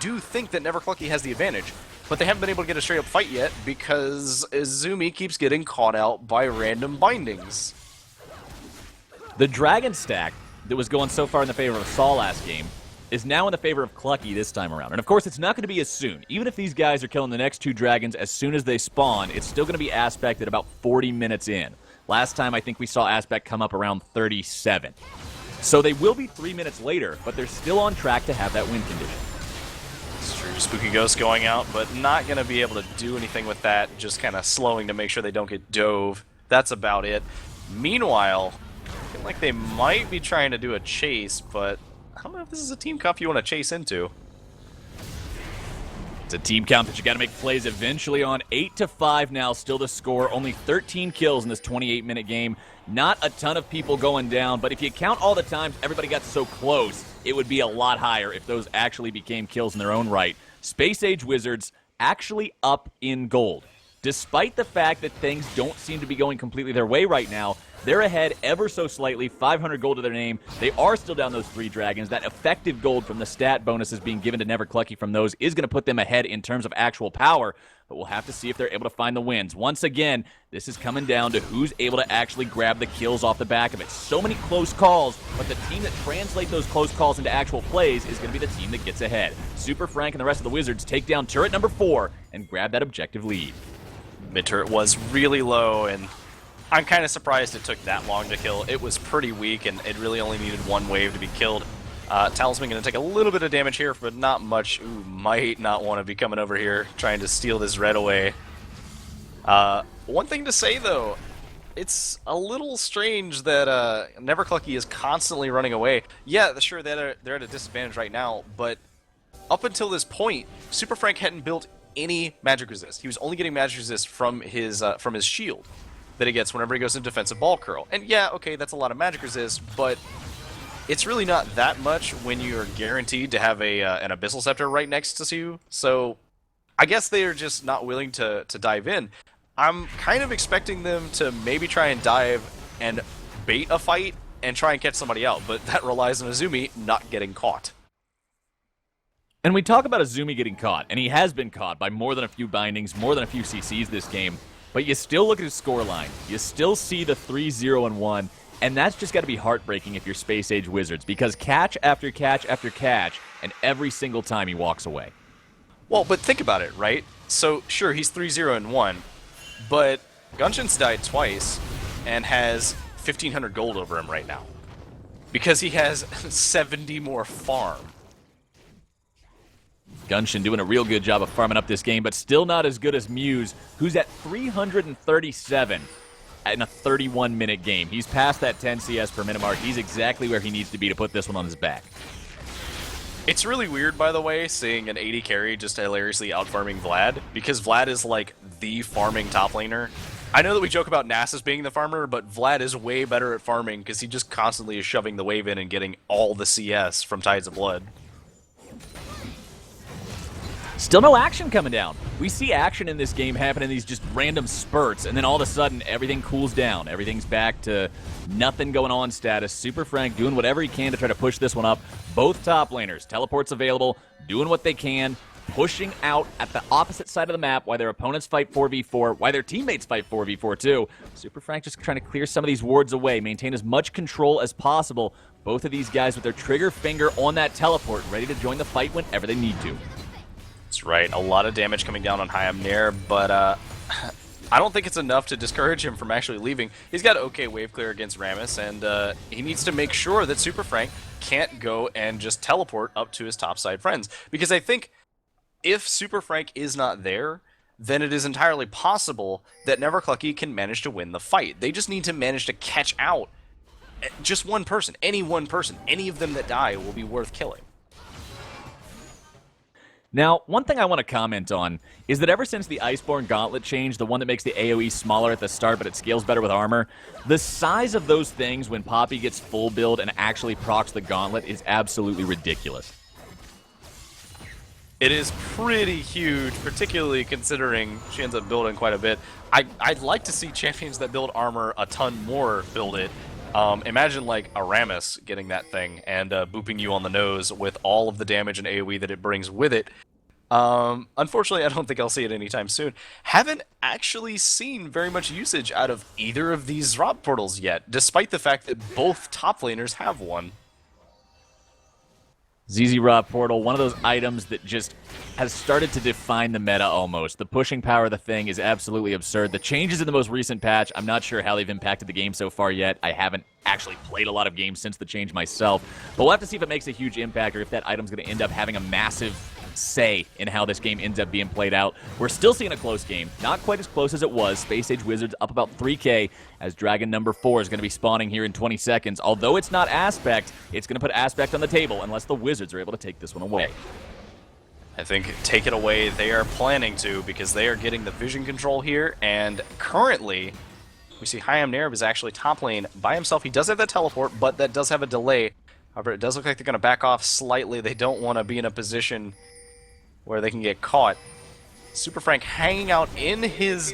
do think that Never Clucky has the advantage, but they haven't been able to get a straight-up fight yet because Izumi keeps getting caught out by random bindings. The Dragon stack that was going so far in the favor of Saul last game is now in the favor of Clucky this time around. And of course, it's not going to be as soon. Even if these guys are killing the next 2 dragons as soon as they spawn, it's still going to be Aspect at about 40 minutes in. Last time, I think we saw Aspect come up around 37. So they will be 3 minutes later, but they're still on track to have that win condition. It's true, Spooky Ghost going out, but not going to be able to do anything with that, just kind of slowing to make sure they don't get dove. That's about it. Meanwhile, I feel like they might be trying to do a chase, but I don't know if this is a team comp you want to chase into. It's a team count that you got to make plays eventually on. 8-5 now, still the score. Only 13 kills in this 28-minute game. Not a ton of people going down, but if you count all the times everybody got so close, it would be a lot higher if those actually became kills in their own right. Space Age Wizards actually up in gold. Despite the fact that things don't seem to be going completely their way right now, they're ahead ever so slightly, 500 gold to their name. They are still down those 3 dragons. That effective gold from the stat bonuses being given to Never Clucky from those is going to put them ahead in terms of actual power, but we'll have to see if they're able to find the wins. Once again, this is coming down to who's able to actually grab the kills off the back of it. So many close calls, but the team that translate those close calls into actual plays is going to be the team that gets ahead. Super Frank and the rest of the Wizards take down turret number 4 and grab that objective lead. Mid-turret was really low, and I'm kind of surprised it took that long to kill. It was pretty weak, and it really only needed 1 wave to be killed. Talisman going to take a little bit of damage here, but not much. Ooh, might not want to be coming over here, trying to steal this red away. One thing to say, though, it's a little strange that Never Clucky is constantly running away. Yeah, sure, they're at a disadvantage right now, but up until this point, Super Frank hadn't built any magic resist. He was only getting magic resist from his shield that he gets whenever he goes into defensive ball curl. And yeah, okay, that's a lot of magic resist, but it's really not that much when you're guaranteed to have an Abyssal Scepter right next to you. So I guess they are just not willing to dive in. I'm kind of expecting them to maybe try and dive and bait a fight and try and catch somebody out, but that relies on Izumi not getting caught. And we talk about Izumi getting caught, and he has been caught by more than a few bindings, more than a few CCs this game, but you still look at his scoreline. You still see the 3-0-1, and that's just got to be heartbreaking if you're Space Age Wizards, because catch after catch after catch, and every single time he walks away. Well, but think about it, right? So, sure, he's 3-0-1, but Gunshin's died twice and has 1,500 gold over him right now, because he has 70 more farm. Gunshin doing a real good job of farming up this game, but still not as good as Muse, who's at 337 in a 31-minute game. He's past that 10 CS per minute mark. He's exactly where he needs to be to put this one on his back. It's really weird, by the way, seeing an 80 carry just hilariously out-farming Vlad, because Vlad is like the farming top laner. I know that we joke about Nasus being the farmer, but Vlad is way better at farming because he just constantly is shoving the wave in and getting all the CS from Tides of Blood. Still no action coming down. We see action in this game happen in these just random spurts, and then all of a sudden, everything cools down. Everything's back to nothing going on status. Super Frank doing whatever he can to try to push this one up. Both top laners, teleports available, doing what they can, pushing out at the opposite side of the map while their opponents fight 4v4, while their teammates fight 4v4 too. Super Frank just trying to clear some of these wards away, maintain as much control as possible. Both of these guys with their trigger finger on that teleport, ready to join the fight whenever they need to. That's right, a lot of damage coming down on Hayam Nair, but I don't think it's enough to discourage him from actually leaving. He's got okay wave clear against Rammus, and he needs to make sure that Super Frank can't go and just teleport up to his topside friends. Because I think if Super Frank is not there, then it is entirely possible that Never Clucky can manage to win the fight. They just need to manage to catch out just one person, any one person. Any of them that die will be worth killing. Now, one thing I want to comment on is that ever since the Iceborne Gauntlet change, the one that makes the AoE smaller at the start but it scales better with armor, the size of those things when Poppy gets full build and actually procs the Gauntlet is absolutely ridiculous. It is pretty huge, particularly considering she ends up building quite a bit. I'd like to see champions that build armor a ton more build it. Imagine like a Rammus getting that thing and booping you on the nose with all of the damage and AoE that it brings with it. Unfortunately, I don't think I'll see it anytime soon. Haven't actually seen very much usage out of either of these drop portals yet, despite the fact that both top laners have one. ZZ Rot Portal, one of those items that just has started to define the meta almost. The pushing power of the thing is absolutely absurd. The changes in the most recent patch, I'm not sure how they've impacted the game so far yet. I haven't actually played a lot of games since the change myself. But we'll have to see if it makes a huge impact or if that item's going to end up having a massive say in how this game ends up being played out. We're still seeing a close game. Not quite as close as it was. Space Age Wizards up about 3k as Dragon number 4 is going to be spawning here in 20 seconds. Although it's not Aspect, it's going to put Aspect on the table unless the Wizards are able to take this one away. I think take it away they are planning to because they are getting the vision control here, and currently we see Hayam Nerv is actually top lane by himself. He does have that teleport, but that does have a delay. However, it does look like they're going to back off slightly. They don't want to be in a position where they can get caught. Super Frank hanging out in his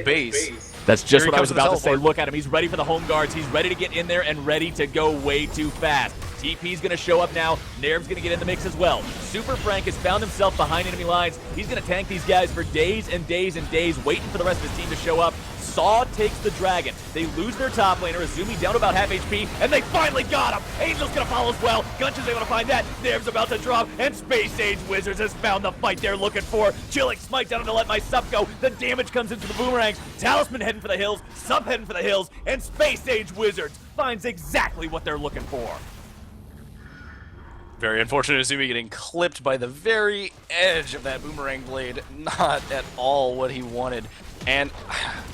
base. That's just what I was about to say. Look at him. He's ready for the home guards. He's ready to get in there and ready to go way too fast. TP's going to show up now. Nerv's going to get in the mix as well. Super Frank has found himself behind enemy lines. He's going to tank these guys for days and days and days, waiting for the rest of his team to show up. Saw takes the Dragon. They lose their top laner, Azumi down to about half HP, and they finally got him! Angel's gonna follow as well. Gunshin's able to find that. Nerv's about to drop, and Space Age Wizards has found the fight they're looking for. Chilling Smite down to let my sub go. The damage comes into the boomerangs. Talisman heading for the hills, Sub heading for the hills, and Space Age Wizards finds exactly what they're looking for. Very unfortunate Azumi getting clipped by the very edge of that boomerang blade. Not at all what he wanted. And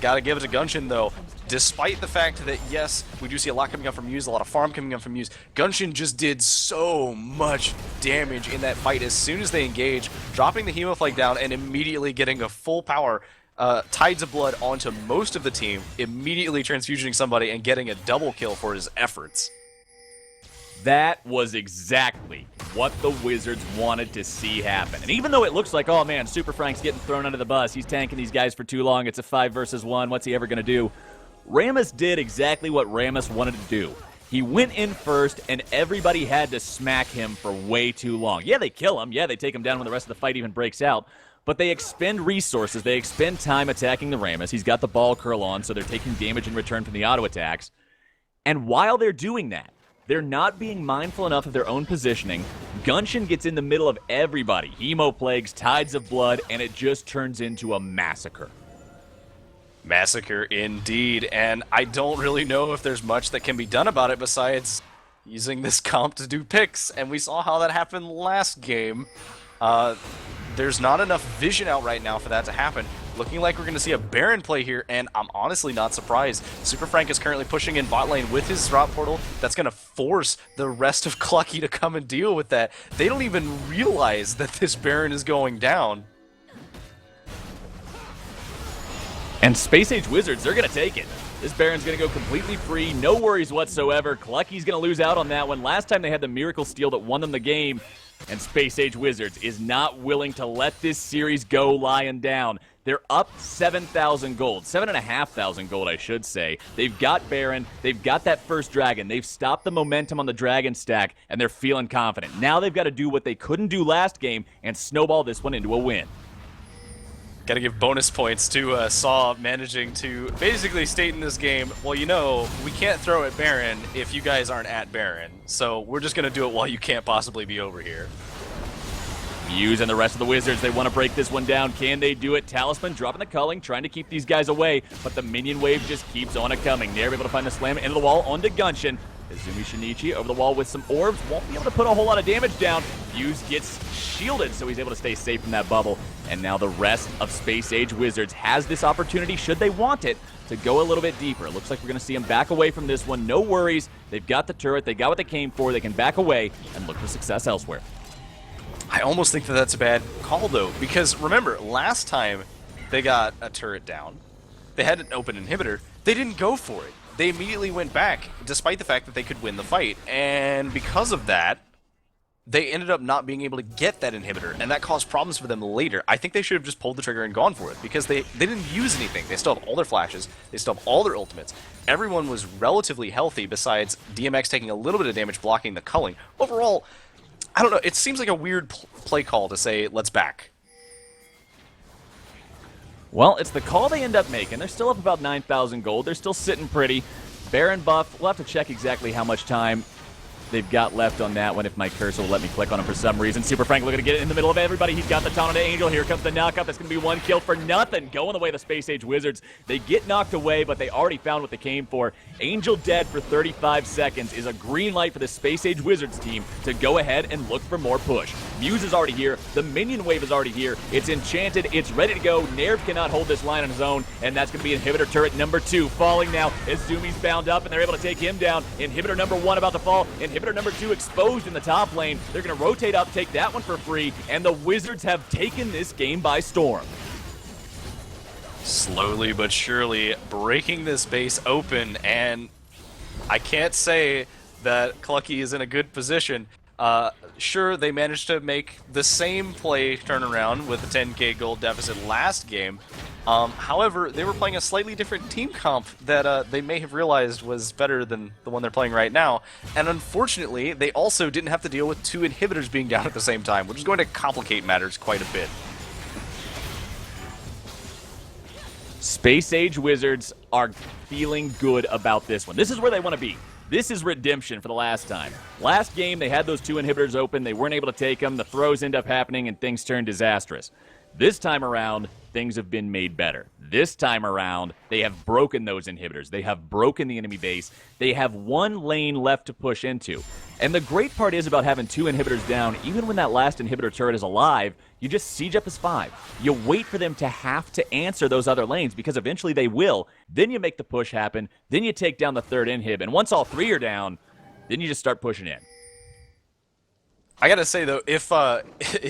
gotta give it to Gunshin though. Despite the fact that, yes, we do see a lot coming up from Muse, a lot of farm coming up from Muse, Gunshin just did so much damage in that fight as soon as they engage, dropping the Hemoflake down and immediately getting a full power Tides of Blood onto most of the team, immediately transfusing somebody and getting a double kill for his efforts. That was exactly what the Wizards wanted to see happen. And even though it looks like, oh man, Super Frank's getting thrown under the bus, he's tanking these guys for too long, it's a 5 versus 1, what's he ever going to do? Rammus did exactly what Rammus wanted to do. He went in first, and everybody had to smack him for way too long. Yeah, they kill him. Yeah, they take him down when the rest of the fight even breaks out. But they expend resources. They expend time attacking the Rammus. He's got the ball curl on, so they're taking damage in return from the auto attacks. And while they're doing that, they're not being mindful enough of their own positioning. Gunshin gets in the middle of everybody. Hemoplagues, Tides of Blood, and it just turns into a massacre. Massacre indeed, and I don't really know if there's much that can be done about it besides using this comp to do picks, and we saw how that happened last game. There's not enough vision out right now for that to happen. Looking like we're going to see a Baron play here, and I'm honestly not surprised. Super Frank is currently pushing in bot lane with his drop portal. That's going to force the rest of Clucky to come and deal with that. They don't even realize that this Baron is going down. And Space Age Wizards, they're going to take it. This Baron's going to go completely free, no worries whatsoever. Clucky's going to lose out on that one. Last time they had the Miracle Steal that won them the game, and Space Age Wizards is not willing to let this series go lying down. They're up 7,000 gold, 7,500 gold, I should say. They've got Baron, they've got that first Dragon, they've stopped the momentum on the Dragon stack, and they're feeling confident. Now they've got to do what they couldn't do last game and snowball this one into a win. Gotta give bonus points to Saw managing to basically state in this game, well, you know, we can't throw at Baron if you guys aren't at Baron, so we're just gonna do it while you can't possibly be over here. Muse and the rest of the Wizards, they want to break this one down. Can they do it? Talisman dropping the culling, trying to keep these guys away, but the minion wave just keeps on coming. They're able to find the slam into the wall onto Gunshin. Izumi Shinichi over the wall with some orbs. Won't be able to put a whole lot of damage down. Fuse gets shielded, so he's able to stay safe from that bubble. And now the rest of Space Age Wizards has this opportunity, should they want it, to go a little bit deeper. It looks like we're going to see them back away from this one. No worries. They've got the turret. They got what they came for. They can back away and look for success elsewhere. I almost think that that's a bad call, though, because remember, last time they got a turret down, they had an open inhibitor, they didn't go for it. They immediately went back, despite the fact that they could win the fight. And because of that, they ended up not being able to get that inhibitor, and that caused problems for them later. I think they should have just pulled the trigger and gone for it, because they didn't use anything. They still have all their flashes, they still have all their ultimates. Everyone was relatively healthy, besides DMX taking a little bit of damage blocking the culling. Overall, I don't know, it seems like a weird play call to say, let's back. Well, it's the call they end up making. They're still up about 9,000 gold. They're still sitting pretty. Baron buff, we'll have to check exactly how much time they've got left on that one if my cursor will let me click on him for some reason. Super Frank looking to get it in the middle of everybody. He's got the taunt on the Angel. Here comes the knockup. That's going to be one kill for nothing. Going away the Space Age Wizards. They get knocked away, but they already found what they came for. Angel dead for 35 seconds is a green light for the Space Age Wizards team to go ahead and look for more push. Muse is already here. The minion wave is already here. It's enchanted. It's ready to go. Nerv cannot hold this line on his own, and that's going to be inhibitor turret number 2 falling now. Izumi's bound up, and they're able to take him down. Inhibitor number 1 about to fall. Inhibitor number 2 exposed in the top lane. They're going to rotate up, take that one for free, and the Wizards have taken this game by storm. Slowly but surely breaking this base open, and I can't say that Clucky is in a good position. Sure, they managed to make the same play turnaround with a 10k gold deficit last game. However, they were playing a slightly different team comp that they may have realized was better than the one they're playing right now. And unfortunately, they also didn't have to deal with 2 inhibitors being down at the same time, which is going to complicate matters quite a bit. Space Age Wizards are feeling good about this one. This is where they want to be. This is redemption for the last time. Last game, they had those 2 inhibitors open. They weren't able to take them. The throws end up happening, and things turn disastrous. This time around, things have been made better. This time around, they have broken those inhibitors. They have broken the enemy base. They have 1 lane left to push into. And the great part is about having 2 inhibitors down, even when that last inhibitor turret is alive, you just siege up as 5. You wait for them to have to answer those other lanes, because eventually they will. Then you make the push happen. Then you take down the 3rd inhib. And once all 3 are down, then you just start pushing in. I gotta say though, if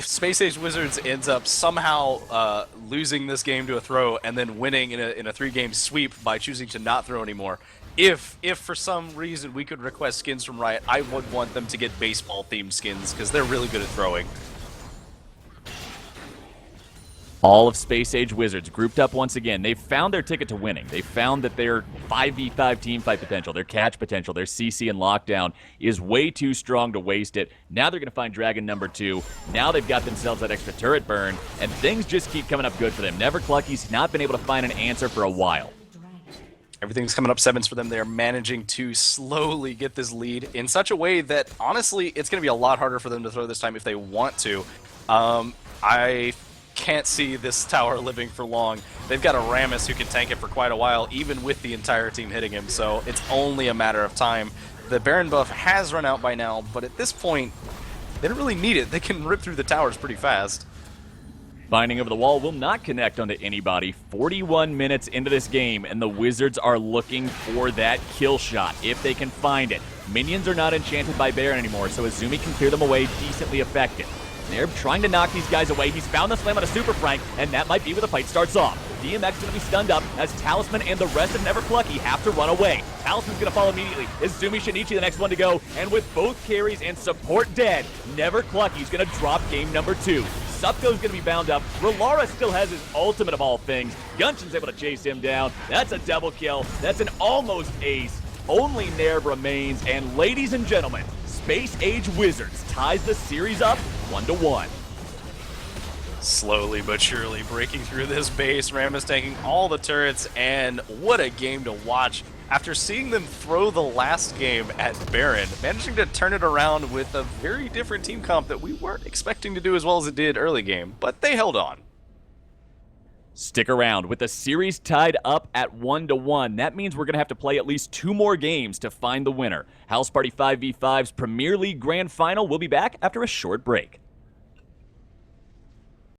Space Age Wizards ends up somehow losing this game to a throw and then winning in a 3-game sweep by choosing to not throw anymore, if for some reason we could request skins from Riot, I would want them to get baseball-themed skins, because they're really good at throwing. All of Space Age Wizards grouped up once again. They've found their ticket to winning. They found that their 5v5 teamfight potential, their catch potential, their CC and lockdown is way too strong to waste it. Now they're going to find Dragon number 2. Now they've got themselves that extra turret burn, and things just keep coming up good for them. Never Clucky's not been able to find an answer for a while. Everything's coming up 7s for them. They're managing to slowly get this lead in such a way that, honestly, it's going to be a lot harder for them to throw this time if they want to. I can't see this tower living for long. They've got a Rammus who can tank it for quite a while, even with the entire team hitting him, so it's only a matter of time. The Baron buff has run out by now, but at this point, they don't really need it. They can rip through the towers pretty fast. Binding over the wall will not connect onto anybody. 41 minutes into this game, and the Wizards are looking for that kill shot, if they can find it. Minions are not enchanted by Baron anymore, so Izumi can clear them away decently effective. They're trying to knock these guys away. He's found the slam on a Super Frank, and that might be where the fight starts off. DMX is going to be stunned up as Talisman and the rest of Never Clucky have to run away. Talisman's going to fall immediately. Izumi Shinichi the next one to go, and with both carries and support dead, Never Clucky's going to drop game number 2. Supko's going to be bound up. Relara still has his ultimate of all things. Gunshin's able to chase him down. That's a double kill. That's an almost ace. Only Nerv remains, and ladies and gentlemen, Space Age Wizards ties the series up 1-1. Slowly but surely breaking through this base. Rammus taking all the turrets, and what a game to watch. After seeing them throw the last game at Baron, managing to turn it around with a very different team comp that we weren't expecting to do as well as it did early game, but they held on. Stick around. With the series tied up at 1-1, that means we're going to have to play at least 2 more games to find the winner. House Party 5v5's Premier League Grand Final will be back after a short break.